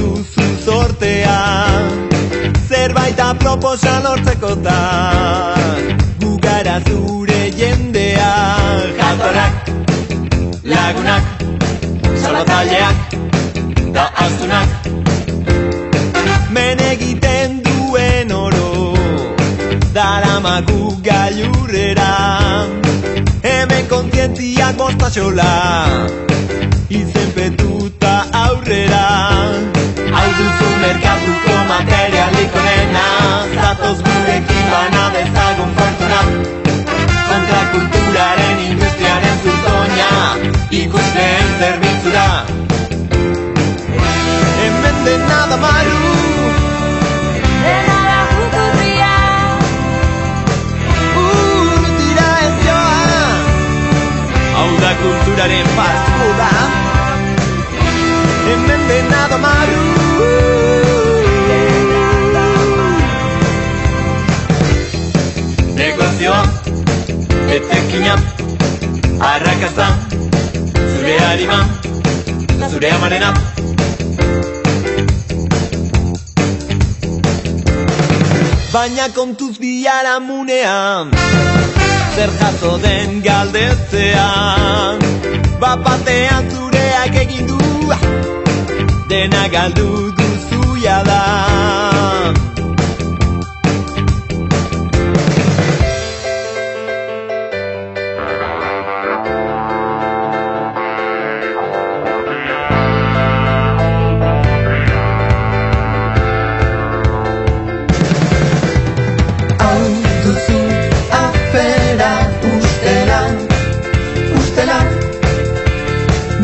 duzu zortea, zerbait aproposa lortzekotan, gu gara zure jendea. Jatorrak, lagunak, salbatzaileak da astunak, men egiten duen oro daramagu gailurrera. Hemen kontzientziak bostaxola izenpetuta aurrera. Hau duzu merkatuko materialik onena, zatoz gurekin bana dezagun fortuna. Kontrakulturaren industriaren zurtoina ikusleen zerbitzura. Hemen dena da malu, dena da juturria, urrutira ez joa. Hau da kulturaren paskola, hemen dena da malu. Negozioa, etekina, arrakasta, zure harima, zure amarena. Baina kontuz biharamunean, zer jaso den galdetzean, bapatean zureak egin du, dena galdu duzu jada.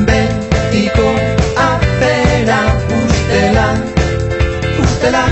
Betiko afera ustela, ustela.